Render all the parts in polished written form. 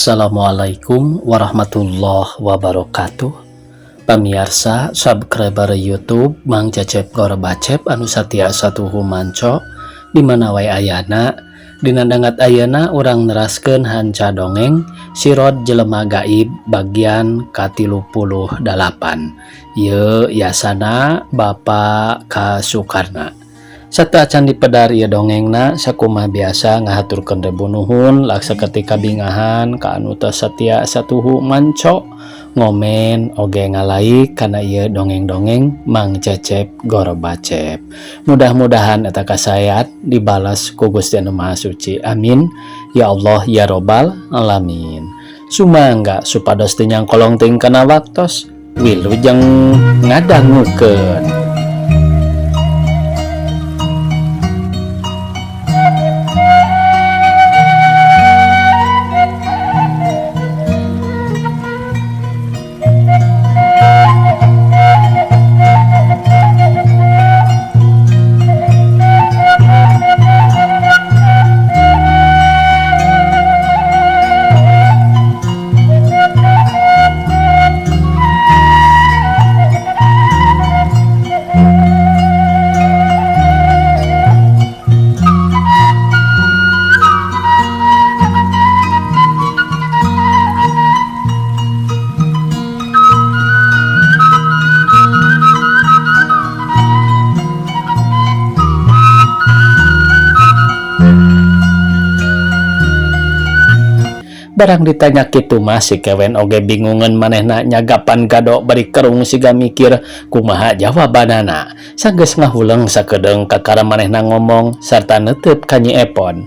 Assalamualaikum warahmatullahi wabarakatuh. Pamirsa subscriber YouTube Mang Cecep Gorbacep anu satia satuhu manco di mana wae ayana dina dangat ayana urang neraskeun hanca dongeng Sirot Jelema Gaib bagian ka-38. Ieu yasana Bapak Kasukarna. Serta can dipedar ieu dongengna sakumaha biasa ngahaturkeun rebu nuhun laksa ketika bingahan ka anu teu satia satuhu manco ngomen oge ngalaik kana ieu dongeng-dongeng Mang Cecep Gorbacep. Mudah-mudahan eta kasayat dibalas ku Gusti Anu Maha Suci. Amin ya Allah ya robbal alamin. Sumangga supados teu nyangkolong teuing kana waktos wilujeng ngadangukeun. Barang ditanya kitu mah si kewen oge bingungan manehna nyagapan gado bari kerung siga mikir kumaha jawabanana. Sanggeus ngahuleung sakedeung kakara manehna ngomong sarta neuteup ka Nyi Epon.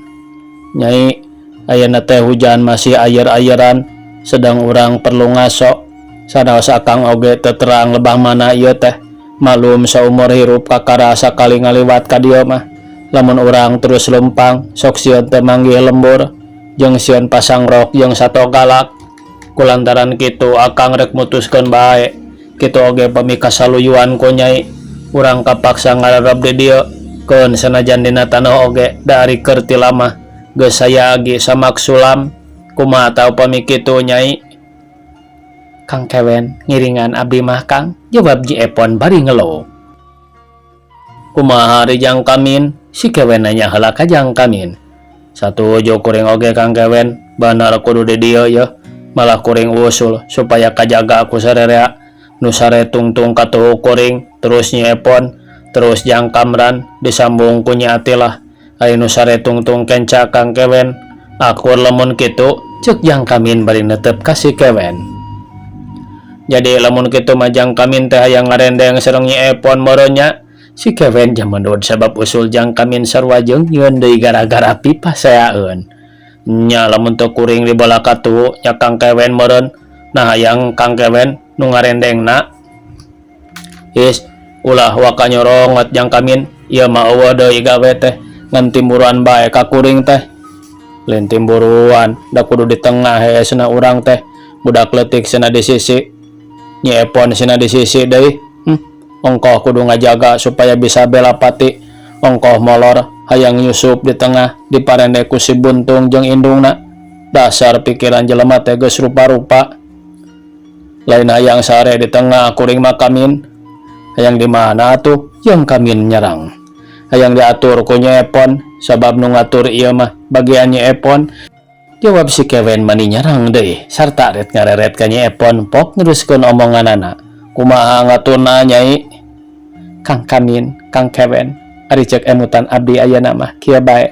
Nyai, ayeuna teh hujan masih ayer-ayeran sedang urang perlu ngaso. Sanaos akang oge teu terang lebah mana ieu teh. Malum saumur hirup kakara sakali ngaliwat ka dieu mah. Lamun urang terus lempang sok sieun teh manggih lembur. Jeung sieun pasang rok jeung sato galak. Kulantaran kitu akang rek mutuskeun bae. Kitu oge pamika saluyuan ku Nyai. Urang kapaksa ngararep di dieu. Keun sanajan dina taneuh oge dari keur ti lama. Geus saya agi samak sulam. Kumaha tau pamikitu Nyai? Kang Kewen ngiringan abdi mah Kang. Jawab Nyi Epon bari ngeluh. Kumaha ari Jang Kamin? Si Kewen nanya heula ka Jang Kamin. Satuju kuring oge Kang Kewen, banar kudu di dieu yeuh, malah kuring usul supaya kajaga aku sarerea. Nu sare tungtung katuhu kuring, terus Nyi Epon, terus Jang Kamran, disambung ku Nyi Atilah. Aya nu sare tungtung kenca Kang Kewen. Akur lamun kitu, ceuk Jang Kamin bari neuteup ka si Kewen. Jadi lamun kitu mah Jang Kamin teh hayang ngarendeng sareng Nyi Epon meureun nya. Si Kewen jamandod sabab usul Jang Kamin sarua jeung nyieun deui gara-gara pipa saeaeun. Nya lamun teu kuring dibola katuhu nya Kang Kewen meureun. Nah hayang Kang Kewen nu ngarendengna. Is ulah waka nyorongot Jang Kamin. Ieu mah eueuh deui gawe teh ngan timburuan bae ka kuring teh. Lain timburuan da kudu di tengah heesna urang teh. Budak leutik cenah di sisi. Nyi Epon cenah di sisi deui. Ongkoh kudu ngajaga supaya bisa bela pati. Ongkoh molor hayang nyusup di tengah diparende ku si buntung jeung indungna. Dasar pikiran jelema teh geus rupa-rupa. Lain hayang sare di tengah kuring mah Kamin. Hayang di mana atuh? Yang Kamin nyerang. Hayang diatur ku Nyi Epon sabab nu ngatur ieu mah bagian Nyi Epon. Jawab si Kewen mani nyerang deui sarta ret ngareret ka Nyi Epon pok neruskeun omonganana. Kumaha ngaturna Nyai? Kang Kamin, Kang Kewen, ari cek emutan abdi ayeuna mah kieu bae.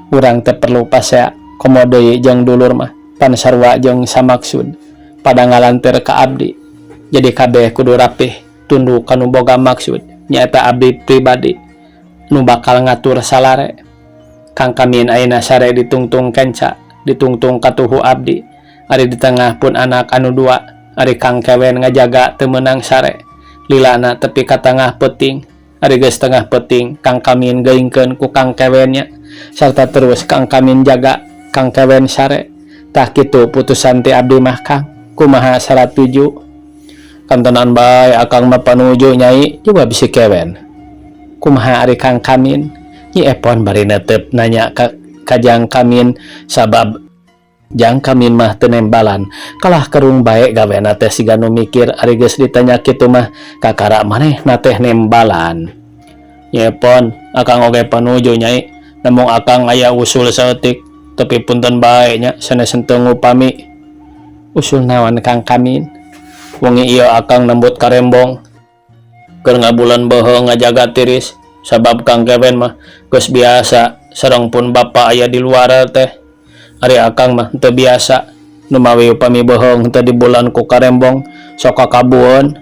Urang teu perlu pasea komo deui jeung dulur mah pan sarua jeung samaksud pada ngalantir ka abdi. Jadi kabeh kudu rapih tunduk kanu boga maksud nyaeta abdi pribadi nu bakal ngatur salare. Kang Kamin ayeuna sare ditungtung kenca, ditungtung katuhu abdi. Ari di tengah pun anak anu dua. Ari Kang Kewen ngajaga teu meunang sare. Lilana tepi ka tengah peuting. Ari geus tengah peuting, Kang Kamin geuingkeun ku Kang Kewennya. Sarta terus Kang Kamin jaga Kang Kewen sare. Tah kitu putusan ti abdi mah Kang. Kumaha saratuju? Kantonan bae akang mah panuju Nyai. Coba bisi Kewen. Kumaha ari Kang Kamin? Nyi Epon bari neuteup nanya ka Jang Kamin sabab Jang Kamin mah teu nembalan, kalah kerung bae gawena teh siga nu mikir ari geus ditanya kitu mah kakara manehna teh nembalan. Nyepon, akang oge panuju nyai, namun akang aya usul saeutik, tapi punten bae nya sanes henteu ngupami. Usul naon Kang Kamin? Wengi ieu akang nembut karembong keur ngabulan beuheung ngajaga tiris, sabab Kang Kewen mah geus biasa sareng pun bapa aya di luar teh. Ari akang mah teu biasa, nu mawi upami beuheung teu di bulan ku karembong sok kakabueun.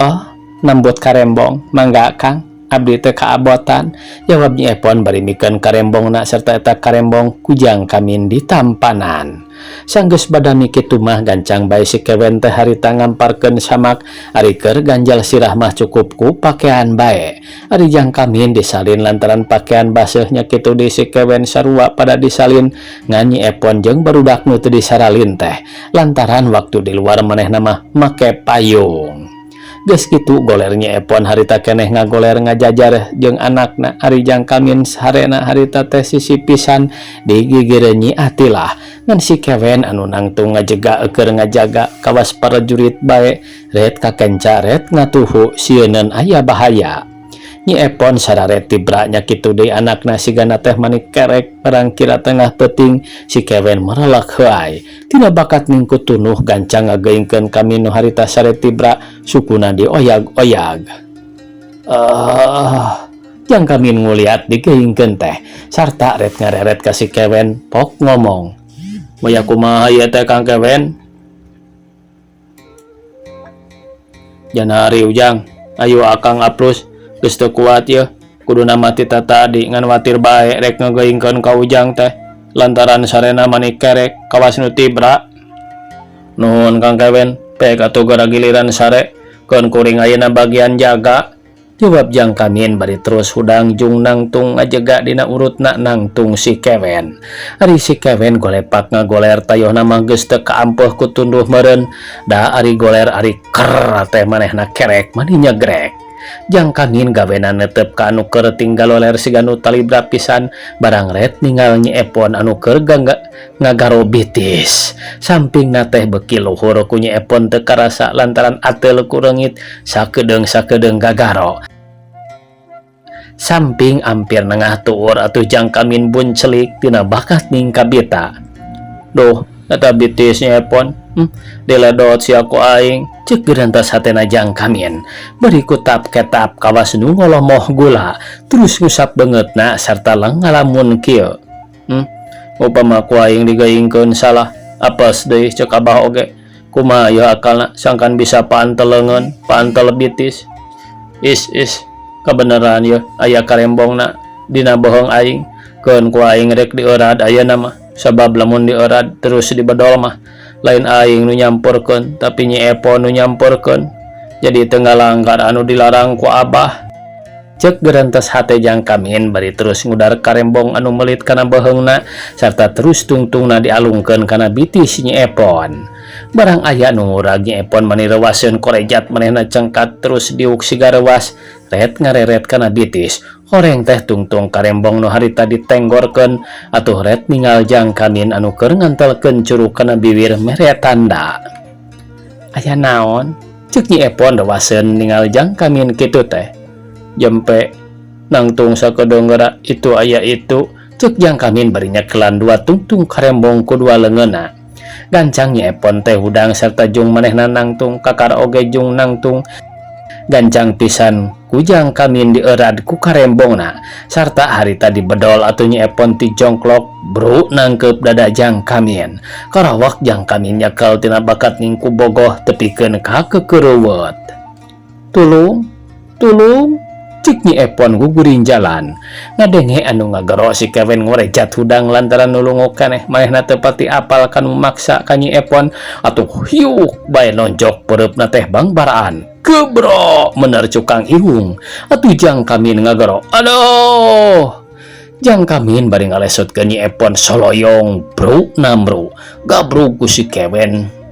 Oh, nembut karembong, mangga Kang, abdi teu kaabotan, jawab Nyi Epon bari mikeun karembongna sarta eta karembong ku Jang Kamin ditampanan. Sanggeus badami kitu mah gancang bae si Kewen teh harita ngamparkeun samak ari keur ganjal sirah mah cukup ku pakean bae. Ari Jang Kamin disalin lantaran pakean baseuhnya kitu di si Kewen sarua pada disalin ngan Nyi Epon jeung barudak nu teu disaralin teh lantaran waktu di luar manehna mah make payung. Geus kitu goler Nyi Epon harita keneh ngagoler ngajajar jeung anakna. Ari Jang Kamin sarena harita teh sisi pisan digigireun Nyi Atilah ngan si Kewen anu nangtung ngajega keur ngajaga kawas prajurit bae ret kakenca ret ngatuhu sieun aya bahaya. Nyi Epon sadaret tibra nya kitu deui anakna sigana teh manik kerek barang kira tengah peuting si Kewen marelak heuai tina bakat ningku tunuh gancang ngageingkeun Kamin nu harita sare tibra sukuna dioyag-oyag. Jang Kamin nguliat digeingkeun teh sarta ret ngareret ka si Kewen pok ngomong, "Moya kumaha ieu teh Kang Kewen?" "Jana ari Ujang, ayo akang aplus geus teu kuat yeuh, kuduna mati tadi ngan watir bae rek ngageingkeun ka Ujang teh lantaran sarena manik kerek kawas nu tibra." "Nuhun Kang Kewen, pek atuh gara giliran sare keun kuring ayeuna bagian jaga," jawab Jang Kamin bari terus hudang jung nangtung ngajega dina urutna nangtung si Kewen. Ari si Kewen golepak ngagoler tayohna mah geus teu kaampeuh ku tunduh meureun, da ari goler ari ker teh manehna kerek mani nyegrek. Jang Kamin gawena netep ka anu keur tinggal loler siga nu talibra pisan barang ret ninggal Nyi Epon anu keur ngagaro bitis. Sampingna teh beuki luhur ku Nyi Epon teu karasa lantaran ateul ku reungit sakedeung gagaro. Samping ampir nengah tuur atuh Jang Kamin buncelik tina bakat ning kabita. "Duh, eta bitis Nyi Epon, diledot si aku aing," ceuk gerantas hatena Jang Kamin. Bari ku tap-ketap kawas nu ngolomoh gula terus ngusap beungeutna sarta ngalamun kieu. "Upama ku aing digeingkeun salah, apes deui ceuk Abah oge. Kumaha ieu akalna sangkan bisa paanteleungeun, paantel bitis. Is, kabeneran ieu aya karembongna dina bohong aing. Keun ku aing rek dieurad ayeuna mah, sabab lamun dieurad terus dibedol mah lain aing nu nyampurkeun tapi Nyi Epon nu nyampurkeun. Jadi teu ngalanggar anu dilarang ku Abah," ceuk gerantas hate Jang Kamin bari terus ngudar karembong anu melit kana beheungna sarta terus tungtungna dialungkeun kana bitis Nyi Epon. Barang aya nu ngurag Nyi Epon mani rewaseun korejat manehna cengkat terus diuk siga rewas ret ngareret kana bitis. Horeng teh tungtung karembong nu harita ditenggorkeun atuh ret ninggal Jang Kamin anu keur ngantelkeun curug kana bibir mere tanda. "Aya naon?" ceuk Nyi Epon rewaseun ninggal Jang Kamin kitu teh. "Jempe nangtung sakedeung geura itu aya itu," ceuk Jang Kamin bari nyekelan dua tungtung karembong ku dua leungeunna. Gancang Nyi Epon teh hudang sarta jung manehna nangtung kakar oge jung nangtung. Gancang pisan ku Jang Kamin dieurad ku karembongna sarta harita dibedol atuh Nyi Epon ti jongklok bro nangkep dada Jang Kamin. Karawak Jang Kamin nyekel tina bakat ningku bogoh tepikeun ka kekereuweut. Tulung," ceuk Nyi Epon guguring jalan. Ngadenge anu ngagero si Kewen ngorejat hudang lantaran nulunguk keneh manehna teu pati apal kanu maksa ka Nyi Epon atuh hiuk bae nonjok pereupna teh bangbaraan. Gebro mener cukang irung atuh Jang Kamin ngagero. "Aduh!" Jang Kamin bari ngalesutkeun Nyi Epon soloyong bro namro gabrug ku si Kewen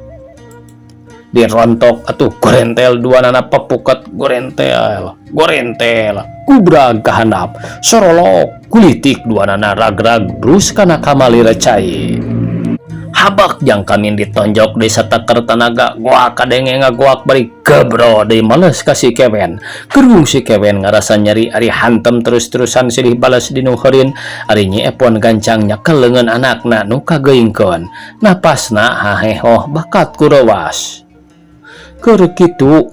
dirontok atuh gorentel duanana papuket gorentel kubrag kahandap sorolok kulitik duanana ragrag brus kana kamali recai. Habak jang kami ditonjok di satakar tanaga gua kadenge ngagoak bari gebro deui males ka si Kewen. Gerung si Kewen ngarasa nyeri ari hantem terus-terusan silih balas dinu heureun ari Nyi Epon gancang nyakel leungeun anakna nu kageingkeun. Napasna hahehoh bakat kurawas. Keur kitu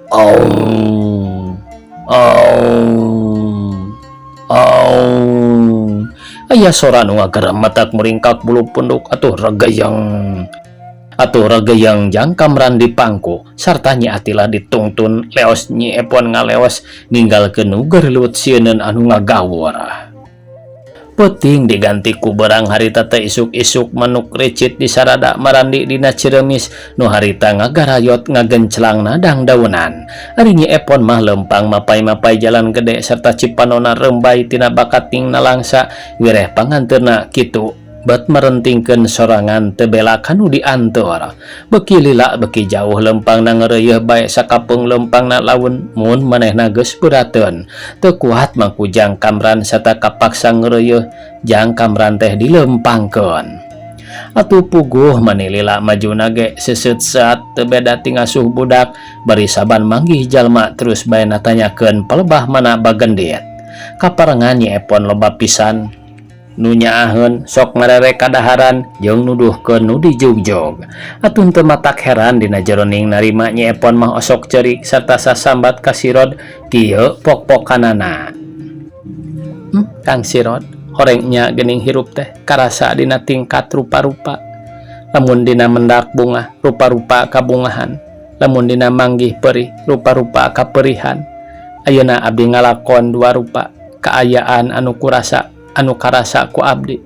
aung aya sora nu ngageram matak muringkak bulu punduk atuh regayang jang Kamran dipangku sarta Nyi Atila ditungtun leos Nyi Epon ngaleos ninggalkeun nu geureulut sieun anu ngagawur. Peuting diganti ku berang harita teh isuk-isuk manuk recit di sarada marandi dina Ciremis nu harita ngagarayot ngagenclang nadang daunan. Ari Nyi Epon mah lempang mapai-mapai jalan gede serta cipanona rembay tina bakating nalangsa wireh panganteurna kitu bat merentingkeun sorangan teu bela kanu diantor. Beki lila beki jauh lempang na ngeureuyeuh bae sakapung lempang na laun mun manehna geus beurateun. Teu kuat mangku Jang Kamran sarta kapaksa ngeureuyeuh Jang Kamran teh dilempangkeun. Atuh puguh mani lila majuna ge seuseut saat teu beda ti ngasuh budak bari saban manggih jalma terus bae natanyakeun palebah mana bagendit. Kaparengan Nyi Epon loba pisan nu nyaaheun sok ngarere kadaharan jeung nuduhkeun nu dijugjog. Atuh teu matak heran dina jeroning narima Nyi Epon mah osok ceurik sarta sasambat ka Sirod kieu pok-pokanana. Kang Sirod, horengnya geuning hirup teh karasa dina tingkat rupa-rupa. Lamun dina mendak bunga rupa-rupa kabungahan, lamun dina manggih perih rupa-rupa kaperihan. Ayeuna abdi ngalakon dua rupa kaayaan anu karasa ku abdi.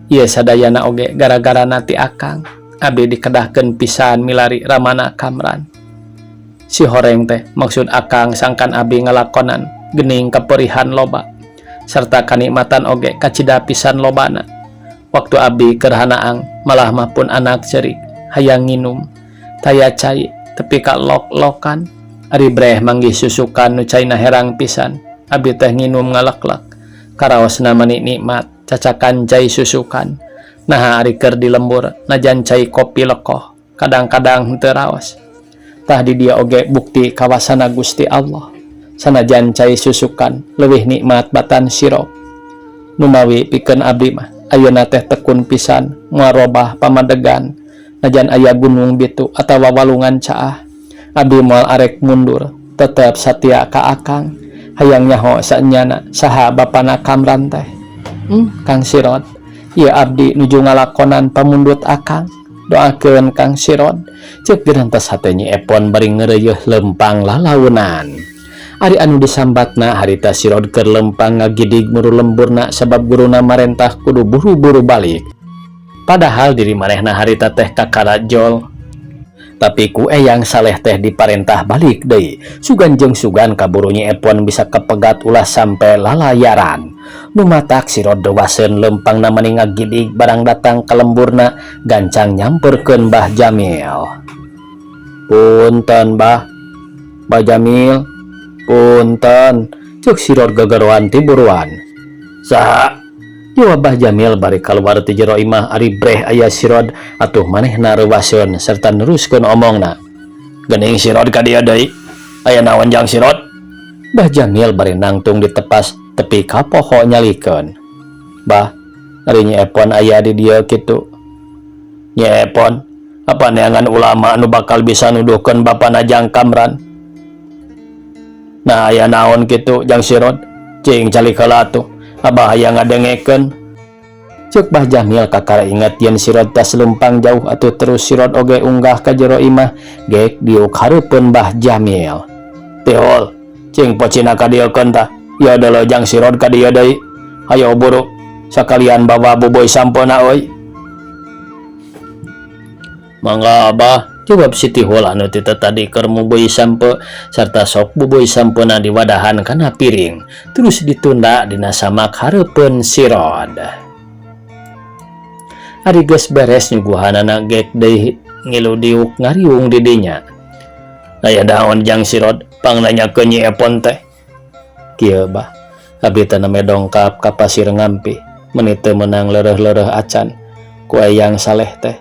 Ieu sadayana oge gara-gara nati Akang abdi dikedahkeun pisan milari ramana Kamran. Si horeng teh maksud Akang sangkan abdi ngalakonan geuning kaperihan loba sarta kanikmatan oge kacida pisan lobana. Waktu abdi keur hanaang malah mah pun anak cerik hayang nginum taya cai tepi ka lok-lokan ari breh manggih susukan nu caina herang pisan abdi teh nginum ngaleklek karaosna mani nikmat cacakan cai susukan. Nah ari keur di lembur najan cai kopi lekoh kadang-kadang henteu raos. Tah di dia oge bukti kawasana Gusti Allah. Sanajan cai susukan leuwih nikmat batan sirop. Numawi pikeun abdi mah ayeuna teh tekun pisan ngarobah pamadegan najan aya gunung bitu atawa walungan caah. Abdi moal arek mundur tetep satia ka Akang. Hayang nyaho saenyana saha bapana Kamran teh. Kang Sirod, ieu abdi nuju ngalakonan pamundut Akang. Doakeun Kang Sirod, ceuk geureuntess hate Nyi Epon bari ngeureuyeuh lempang lalaunan. Ari anu disambatna harita Sirod keur lempang ngagidig muru lemburna sabab guruna marentah kudu buru-buru balik. Padahal diri manehna harita teh kakarajol. Tapi ku eyang saleh teh diparentah balik deui. Sugan jeung sugan kaburu Nyi Epon bisa kepegat ulah sampai lalayaran. Nu matak Sirod dewaseun lempang namani ngagidig barang datang ka lemburna gancang nyamperkeun Mbah Jamil. Punten Mbah Jamil, punten, ceuk Sirod gegeroan ti buruan. Saha? Jawab Mbah Jamil bari kaluar ti jero imah ari breh aya Sirod atuh manehna reuwaseun serta neruskeun omongna. Geuning Sirod ka dieu deui. Aya naon Jang Sirod? Mbah Jamil bari nangtung di tepas tepi ka poho nyalikeun. Bah, ari Nyi Epon aya di dieu kitu. Nyi Epon, apa neangan ulama anu bakal bisa nuduhkeun bapana Jang Kamran? Nah, aya naon kitu Jang Sirod? Cing calik heula atuh. Abah hayang ngadengekeun. Ceuk Mbah Jamil kakara inget yen Sirod tas lempang jauh atuh terus Sirod oge unggah ka jero imah geek diuk hareupeun Mbah Jamil. Tihul, cing pocina ka dieu keun tah. Ya adalah Jang Sirod ka dieu deui. Hayo buru sakalian bawa buboy sampona euy. Mangga Abah, jawab si Tihul anu ti tadi keur muboy sampe sarta sok buboy sampona diwadahan kana piring terus ditunda dina samak hareupeun Sirod. Ari geus beres nyuguhanana geek deui ngilu diuk ngariung di dinya. Aya daon Jang Sirod pangnanyakeun Nyi Epon teh? Kieu Bah, Abdi teu name dongkap ka pasir ngampi, meuni teu meunang leureuh-leureuh acan ku eyang saleh teh.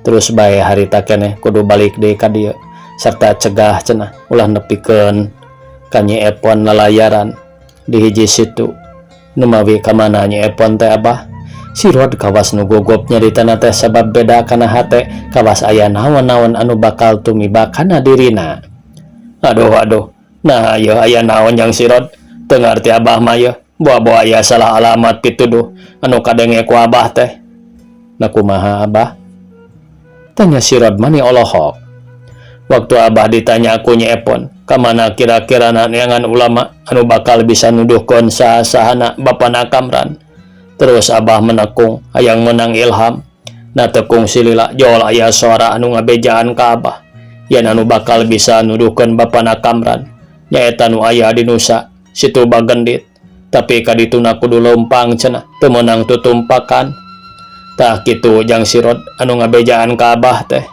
Terus bae harita keneh kudu balik deui ka dieu sarta cegah cenah ulah nepikeun ka Nyi Epon lalayaran di hiji situ. Nu mawi ka mana Nyi Epon teh Abah? Si Rod kawas nu gogop nyaritana teh sabab beda kana hate kawas aya naon-naon anu bakal tumiba kana dirina. Aduh, nah ieu aya naon Jang si Rod? Teu ngarti Abah mah ieu. Boa-boa aya salah alamat pituduh anu kadenge ku Abah teh. Na kumaha Abah? Tanya si Rod mani olohok. Waktu Abah ditanya ku Nyi Epon, kamana kira-kira neangan ulama anu bakal bisa nuduhkeun saha-sahana Bapana Kamran. Terus Abah menekung hayang menang ilham. Na tekung silila jol aya suara anu ngabejaan ka Abah. Yen anu bakal bisa nuduhkeun Bapana Kamran nyaeta nu aya di Nusa, situ Bagendit. Tapi kadituna kudu leumpang cenah, teu meunang tutumpakan. Tah kitu Jang si Rod anu ngabejaan ka Abah teh.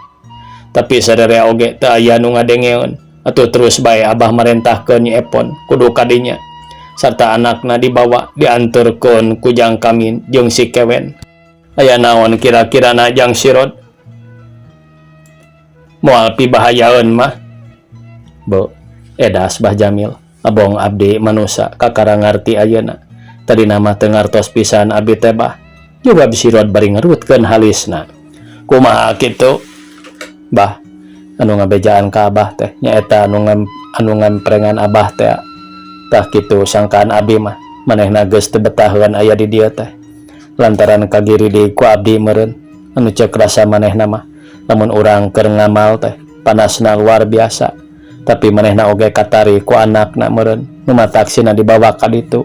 Tapi sadarea oge teu aya nu ngadengeun. Atuh terus bae Abah marentahkeun Nyi Epon kudu kadinya. Sarta anakna dibawa dianterkeun ku Jang Kamin jeung si Kewen. Aya naon kira-kirana Jang si Rod? Moal pibahayaeun mah. Bo, edas Bah Jamil. Abong abdi manusa kakara ngarti ayeuna. Tadi nama teu ngartos pisan abdi teh Bah. Juga si Rod bari ngerutkeun halisna. Kumaha kitu? Bah, anu ngabejaan ka Abah teh nyaeta anu ngamprengan Abah teh. Tah kitu sangkaan abdi mah manehna geus teu betaheun aya di dieu teh. Lantaran kagiri di ku abdi meureun anu ceuk rasa manehna mah lamun urang keur ngamal teh panasna luar biasa. Tapi manehna oge katari ku anakna meureun nu mataksina dibawa ka ditu.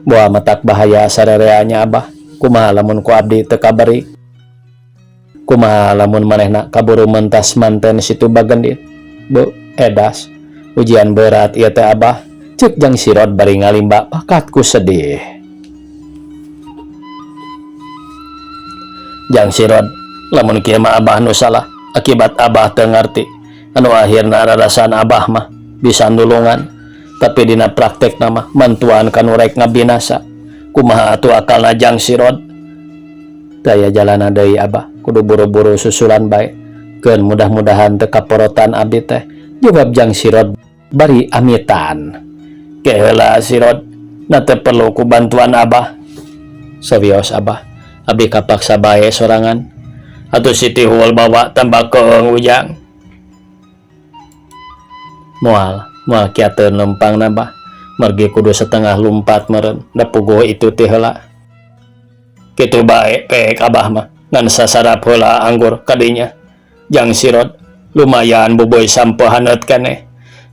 Boa matak bahaya sarereanya Abah. Kumaha lamun ku abdi teu kabari? Kumaha lamun manehna kaburu mentas manten situ Bagendit? Bu, edas. Ujian berat ieu teh Abah. Ceuk Jang si Rod bari ngalimba pakat ku sedih. Jang si Rod, lamun kieu mah Abah nu salah. Akibat Abah teu ngarti. Anu akhirna rarasan Abah mah bisa nulungan, tapi dina praktekna mah mantuan kanu rek ngabinasa. Kumaha atuh akalna Jang si Rod? Daya jalana deui Abah, kudu buru-buru susulan bae. Keun mudah-mudahan teu kaporotan abdi teh. Jawab Jang si Rod bari amitan. Keheula si Rod, na teu perlu ku bantuan Abah. Sawios Abah, abdi kapaksa bae sorangan. Atuh si Tihul bawa tambah keung Ujang. Moal kiateun lempang nabah. Margi kudu setengah lumpat meureun, da puguh itu teh heula. Kitu bae pek Abah mah, ngan sasarap heula anggur kadinya. Jang si Rod, lumayan buboy sampo haneut keneh.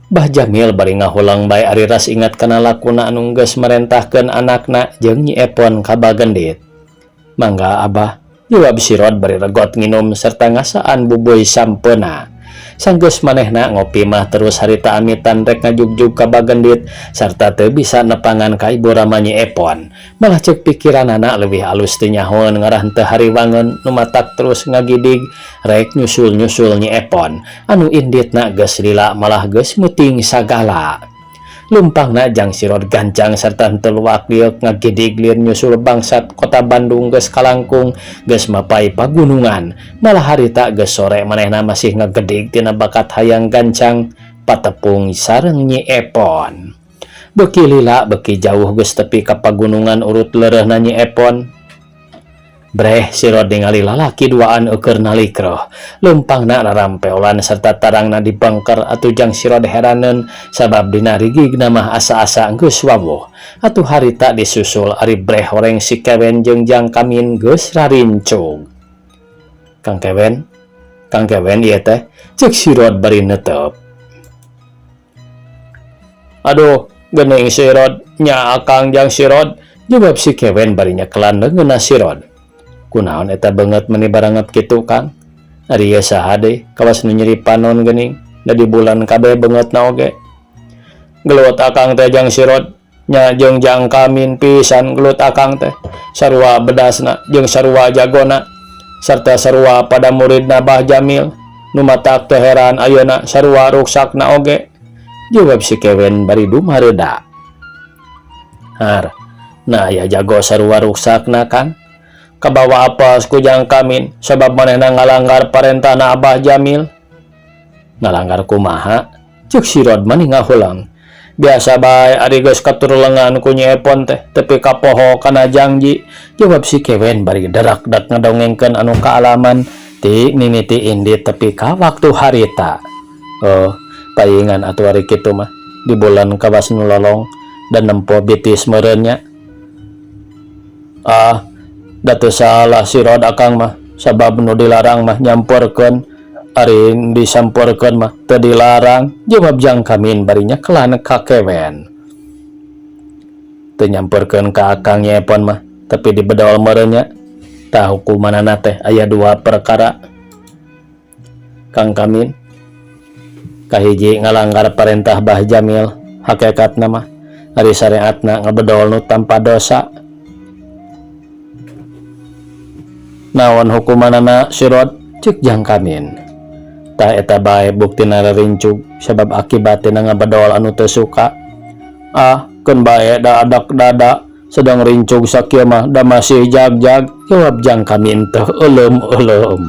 Bah Jamil bari ngahulang bae ari ras ingat kana lakuna anu geus marentahkeun anakna jeung Nyi Epon ka Bagendit. Mangga Abah, jawab si Rod bari regot nginum sarta ngasaan buboy sampeuna. Sanggeus manehna ngopi mah terus harita amitan rek ngajugjug ka Bagendit sarta teu bisa nepangan ka Ibu Rama Nyi Epon. Malah ceuk pikiranana leuwih alus teu nyahoeun ngarah teu hariwangeun nu matak terus ngagidig rek nyusul-nyusul Nyi Epon. Anu inditna geus lila malah geus muting sagala. Lumpangna Jang si Rod gancang sarta henteu luak dieu ngagidig lieur nyusul bangsat kota Bandung geus kalangkung geus mapai pagunungan. Malah harita geus sore manehna masih ngagedig tina bakat hayang gancang patepung sareng Nyi Epon. Beuki lila beuki jauh geus tepi ka pagunungan urut leureunna Nyi Epon. Breh si Rod ningali lalaki duaan eukeur nalikroh. Leumpangna rarampeolan sarta tarangna dibengker atuh Jang si Rod heraneun sabab dina rigigna mah asa-asa geus wawuh. Atuh harita disusul ari breh horeng si Kewen jeung Jang Kamin geus rarincug. Kang Kewen ieu teh, ceuk si Rod bari neuteup. Aduh, geuning si Rod, nya akang Jang si Rod, jawab si Kewen bari nyekelan leungeunna si Rod. Kunaon eta beungeut meuni baranget kitu Kang? Ari ieu saha deui? Kawas nu nyeri panon geuning, da di bulan kabeh beungeutna oge. Gelut akang teh Jang si Rod, nya jeung Jang Kamin pisan gelut akang teh. Sarua bedasna jeung sarua jagona sarta sarua pada muridna Bah Jamil. Nu matak teu heran ayeuna sarua ruksakna oge. Jawab si Kewen bari dumareuda. Har, nah ya jago sarua ruksakna kan. Kabawa apes ku Jang Kamin sabab manehna ngalanggar parentahna Abah Jamil. Ngalanggar kumaha? Cek si Rod mani ngahulang. Biasa bae ari geus katur lengan ku Nyi Epon teh tepi ka poho kana Jangji. Jawab si Kewen bari derak-dak ngadongengkeun anu kaalaman ti mimiti indi tepi ka waktu harita. Oh, paingan atuh ari kitu mah di bulan kawas nu lolong dan nempo bitis meureunnya. Datu salah si Rod akang mah sabab nu dilarang mah nyamperkeun. Ari disampurkeun mah teu dilarang, jawab Jang Kamin bari nyekelan ka Kewen. Teu nyamperkeun ka Akang Nyi Epon mah, tapi dibedol meureunnya. Tah hukumanana teh aya 2 perkara. Kang Kamin, kahiji ngalanggar parentah Bah Jamil, hakikatna mah ari syariatna ngabedol nu tanpa dosa. Naon hukumanana si Rod? Cek Jang Kamin. Tah eta bae buktina rincug sabab akibatna ngabedol anu teu suka. Keun bae da adak dada sedang rincug sakieu mah da masih jag-jag, jawab Jang Kamin teh euleum-euleum.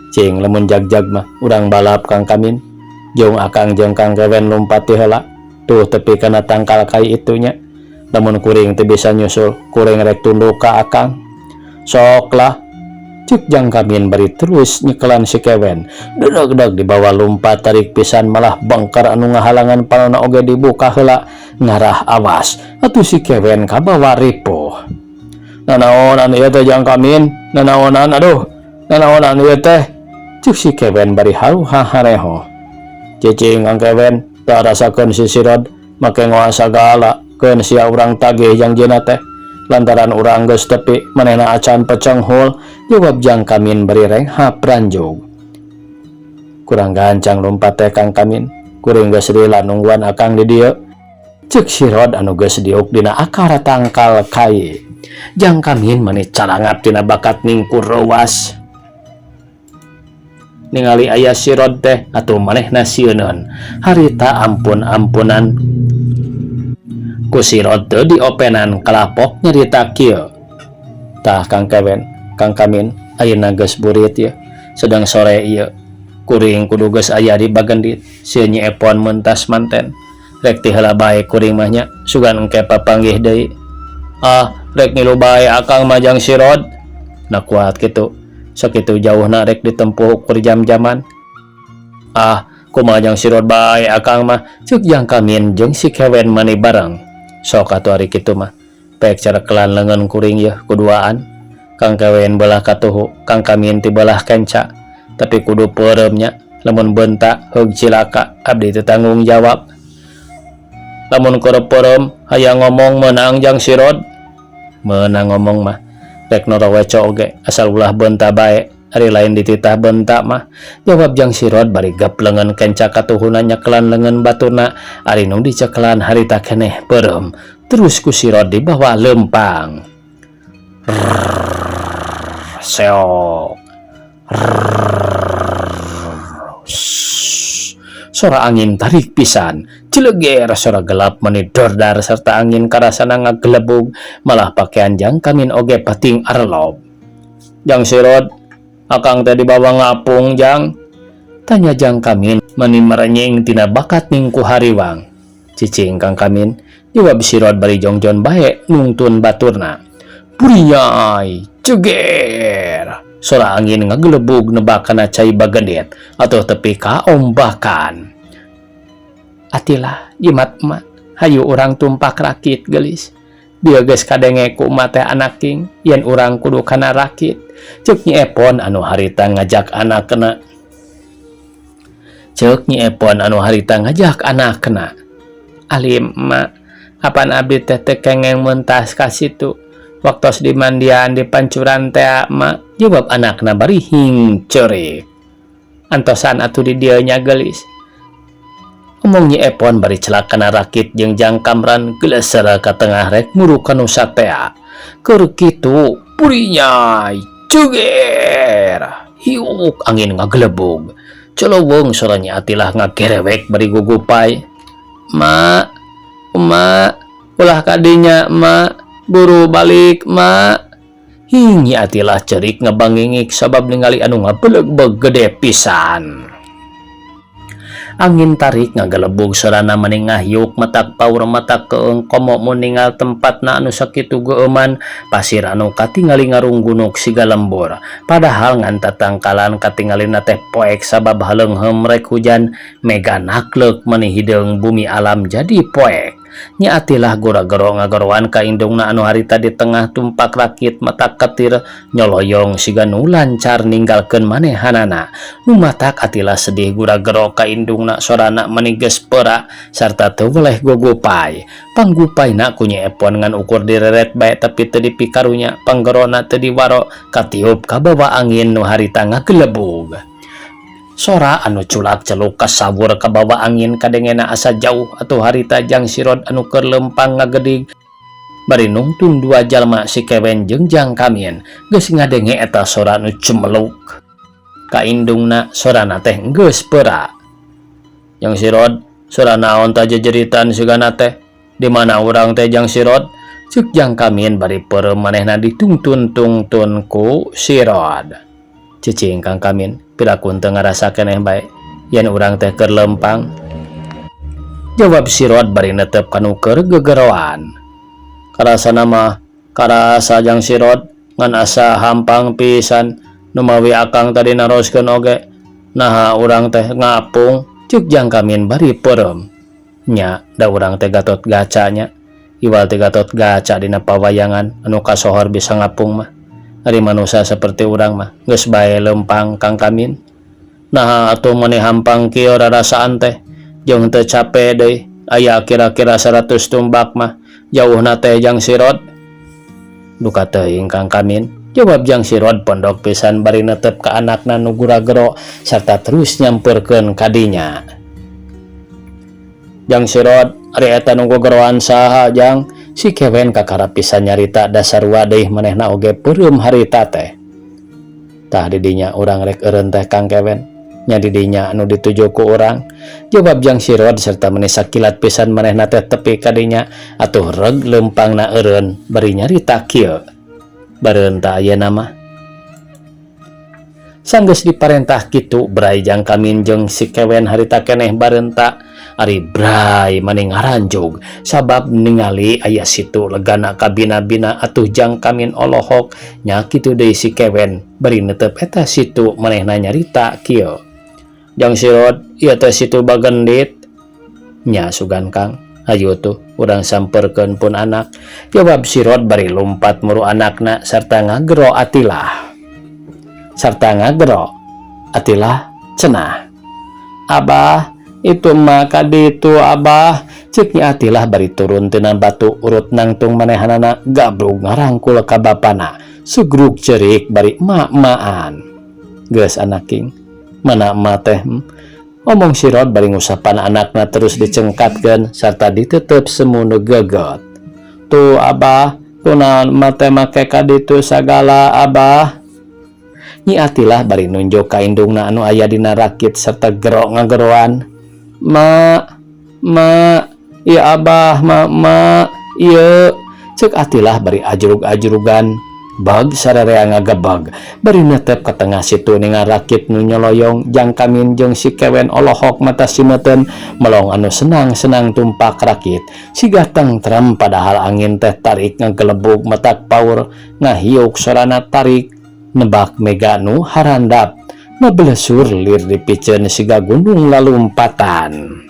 Cing lamun jag-jag mah urang balap Kang Kamin. Jeung Akang jeung Kang Kewen lompat ti heula. Tuh tepi kana tangkal kai itunya. Lamun kuring teu bisa nyusul, kuring rek tunduk ka Akang. Soklah, cek Jang Kamin bari terus nyekelan si Kewen. Dedag-dag dibawa lompat tarik pisan malah bangkar anu ngahalangan panonna oge dibuka heula ngarah awas. Atuh si Kewen kabawa ripuh. Nanaon anu ieu teh Jang Kamin? Nanaonan aduh. Nanaonan ieu teh? Cek si Kewen bari haru hahareho. Cicing Kang Kewen teu rasakeun si Rod make ngoa sagala keun sia urang tagih jangjina teh. Lantaran urang geus tepi manehna acan pecenghul, jawab Jang Kamin bari renghap ranjug. Kurang gancang lompat teh Kang Kamin, kuring geus rila nungguan Akang di dieu. Cek si Rod anu geus diuk dina akar tangkal kai. Jang Kamin mani calangat tina bakat ningkur reuas. Ningali aya si Rod teh atuh manehna sieuneun. Harita ampun-ampunan ku si Rod teu diopenan kalapok nyarita kieu. Tah Kang Kamin ayeuna geus burit ye. Sedang sore ieu kuring kudu geus aya di bagendit si Nyi Epon mentas manten. Rek ti heula bae kuring mah nya sugan engke papanggih deui. Rek ngilu bae Akang mah jang si Rod. Na kuat kitu. Sakitu jauhna rek ditempuh ukur jam-jaman. Kumaha jang si Rod bae Akang mah, ceuk Jang Kamin jeung si Kewen mani bareng. Sok atuh ari kitu mah pek carekelan leungeun kuring yeuh kuduaan. Kang Kewen belah katuhu, Kang Kamin ti belah kenca. Tapi kudu peureum nya, lamun beunta heug cilaka abdi teu tanggung jawab. Lamun keur peureum hayang ngomong meunang Jang si Rod. Meunang ngomong mah rek noroweco oge asal ulah beunta bae, ari lain dititah beunta mah, jawab Jang si Rod bari gap leungeun kenca katuhuna nyekelan leungeun baturna. Ari nu dicekelan harita keneh peureum, terus ku si Rod dibawa leumpang. Seok. Sora angin tarik pisan, cileger sora gelap mani dordar serta angin karasana ngagelebug, malah pakaian Jang Kamin oge pating arlop. Jang si Rod, Akang teh dibawa ngapung Jang? Tanya Jang Kamin mani merenying tina bakat ningku hariwang. Cicing Kang Kamin, jawab si Rod bari jongjon bae nungtun baturna. Purinyai, ceger. Sora angin ngagelebug nebak kana cai bagendit atau tepi ka ombakan. Atilah jimat emak, hayu urang tumpak rakit gelis. Dia geus kadenge ku emak teh anak king, yen urang kudu kana rakit. Ceuk Nyi Epon anu harita ngajak anakna. Ceuk Nyi Epon anu harita ngajak anakna. Alim emak, apan abdi teh teu kengeng mentas ka situ. Waktos di mandian di pancuran teh emak, jawab anakna bari hing ceurik. Antosan atuh di dieu nya geus. Omong Nyi Epon bari celak kana rakit jeung Jang Kamran geleser ka tengah rek muru kanu satea. Keur kitu purinyai ceger. Hiuk angin ngagelebug. Celowong soranya atilah ngagerewek bari gugupay. Mak, ulah kadinya mak, buru balik mak. Hinyi atilah cerik ngebangingik sabab ningali anu ngabeleg-beg gede pisan. Angin tarik ngagelebug sorana meningah yuk matak paur matak keeng komo meningal tempat na anu sakitu geuman pasir anu katingali ngarunggunuk siga lembur. Padahal ngan tatangkalan katingali na teh poek sabab haleungheum rek hujan mega naklek meuni hideung bumi alam jadi poek. Nya atilah gora-gero ngagoroan ka indungna anu harita di tengah tumpak rakit matak ketir nyoloyong siga nu lancar ninggalkeun manehanana. Nu matak atilah sedih gura-gero ka indungna sorana meniges perak sarta teu weleh gogopay. Panggupayna kunya epon ngan ukur direret bae tapi teu dipikarunya panggerona teu diwaro katiup ka bawa angin nu harita ngagelebug. Sora anu culak celuk kasawur ka bawa angin kadengena asa jauh atuh harita jang sirod anu keur lempang ngagedig. Bari nungtun dua jalma si Kewen jeung Jang Kamin geus ngadenge eta sora anu cemeluk. Ka indungna sorana teh geus peura. Jang sirod, sora naon ta jejeritan sigana teh? Di mana urang teh Jang sirod? Ceuk Jang Kamin bari peureum manehna dituntun-tungtun ku sirod. Cicing Kang Kamin, pirakun teu ngarasa keneh bae yen urang teh keur lempang. Jawab sirod bari netep kanu keur gegeroan. Karasana mah karasa Jang sirod ngan asa hampang pisan nu mawi akang tadi naroskeun oge. Naha urang teh ngapung, ceuk Jang Kamin bari peureum. Nya da urang teh gatot gacanya. Iwal teh gatot gaca dina pawayangan anu kasohor bisa ngapung mah. Ari manusia seperti urang mah geus bae lempang Kang Kamin. Nah atuh maneh hampang kieu rarasaan teh jeung teu capek deui aya kira-kira 100 tumbak mah jauhna teh Jang sirod. Duka teuing Kang Kamin, jawab Jang sirod pondok pisan bari netep ka anakna nu gura-gero sarta terus nyampeurkeun kadinya. Jang sirod, ari eta nu gegeroan saha Jang? Si Kewen kakara pisan nyarita dasar wadih manehna oge peureum harita teh. Tah didinya urang rek eureun teh Kang Kewen, nya didinya anu dituju ku urang. Jawab Jang sirod serta meuni sakilat pisan manehna teh tepi kadinya atuh reg lempangna eureun bari nyarita kieu. Bareun tah ayeuna mah. Sanggeus diparentah kitu Bray Jang Kamin jeung si Kewen harita keneh bareun tah ari Bray maning ngaranjog sabab ningali aya situ legana kabina-bina atuh Jang Kamin olohok nya kitu deui si Kewen bari netep eta situ manehna nyarita kieu. Jang sirod, ieu teh situ Bagendit. Nya sugan Kang, hayu tuh urang sampeurkeun pun anak. Jawab sirod bari lumpat muru anakna sarta ngagero atilah. Cenah. Abah, itu mah kaditu Abah. Ceuk nya atilah bari turun tina batu urut nangtung manehanana gabrug ngarangkul ka bapana. Sugrug cerik bari mak-maan. Geus anaking, mana emak teh? Omong sirod bari ngusapan anakna terus dicengkatkeun sarta ditetep semu nu gegot. Tuh Abah, kunaon emak teh make kaditu sagala Abah? Nyi atilah bari nunjuk ka indungna anu aya dina rakit sarta gero ngageroan. Mak, iya Abah, mak, iya. Ceuk atilah bari ajrug-ajrugan bag sararea ngagebag bari netep ka tengah situ ningal rakit nu nyoloyong. Jang Kamin jeung si Kewen olohok mata simeuteun melong anu senang-senang tumpak rakit siga tentrem padahal angin teh tarik ngagelebug matak paur ngahiuk sorana tarik nebak mega nu harandap nabelesur lir dipiceun siga gunung lalumpatan.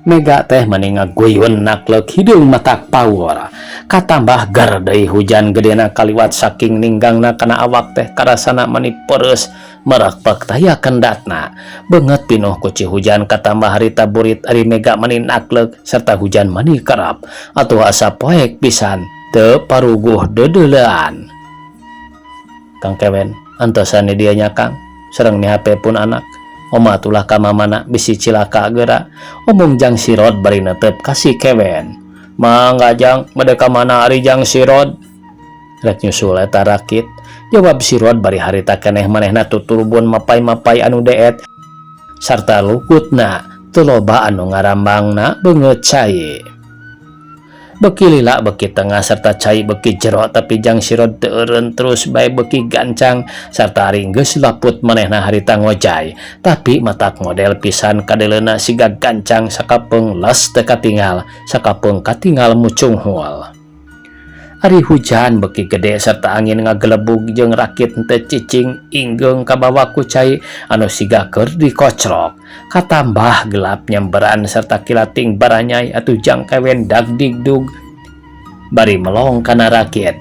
Mega teh meuni ngaguyun naklek hideung matak paur. Katambah gar deui hujan gedena kaliwat saking ninggangna kana awak teh karasana meuni pereus merekpek taya kendatna. Beungeut pinuh ku cihujan katambah harita burit ari Mega meuni naklek sarta hujan meuni kerap atuh asa poek pisan teu paruguh deudeulean. Kang Kewen, antosan di dianya Kang, sareng ni HP pun anak. Oma tulah ka mamana bisi cilaka geura. Omong Jang sirod bari netep ka si Kewen. Mangga Jang, bade ka mana ari Jang sirod? Rek nyusul eta rakit. Jawab sirod bari harita keneh manehna tuturbun mapai-mapai anu deet sarta lukutna teu loba anu ngarambangna beungeut cai. beki lila beki tengah serta cai beki jero tapi jang sirod teureun terus bae beki gancang sarta ari geus laput manehna harita ngojay tapi matak model pisan kadeleuna siga gancang sakapeung les teu katingal sakapeung katingal mucung hul. Ari hujan beki gede serta angin ngagelebug jeung rakit teu cicing inggeung ka bawah ku cai anu siga keur dikoclok katambah gelap nyamberan serta kilating baranyai atuh jang kewen dagdigdug bari melong kana rakit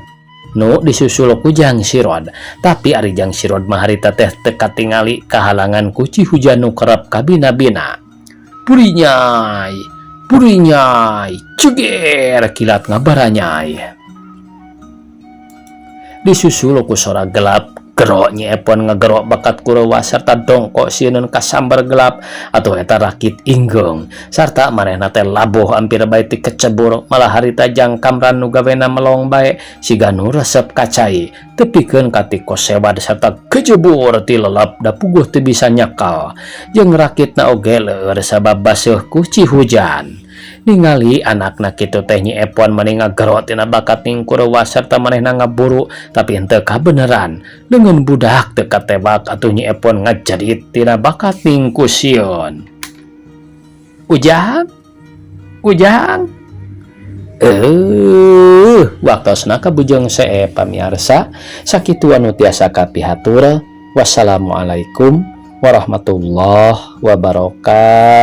nu disusul ku jang sirod tapi ari jang sirod mah harita teh teu katingali kahalangan ku cihujan nu kerep kabina-bina. Purinyai ceger kilat ngabaranyai disusul ku sora gelap gero nyepon ngagero bakat kurewa sarta dongkok sieun kasambar gelap atuh eta rakit inggeung sarta manehna teh labuh ampir bae ti kecebur malah harita jang kamran nu gawena melong bae siga nu resep kacai tepikeun ka ti kosewad sarta kecebur ti lelep da puguh teu bisa nyakal jeung rakitna oge leur sabab baseuh ku cihujan. Ningali anakna kitu teh Nyi Epon mani ngagero tina bakat ning kurewa sarta manehna ngaburu tapi henteu kabeneran dengan budak teu katebak atuh Nyi Epon ngajerit tina bakat ning kusieun. Ujang waktosna kabujeng see pamiarsa sakitu anu tiasa kapihatur. Wassalamualaikum warahmatullahi wabarakatuh.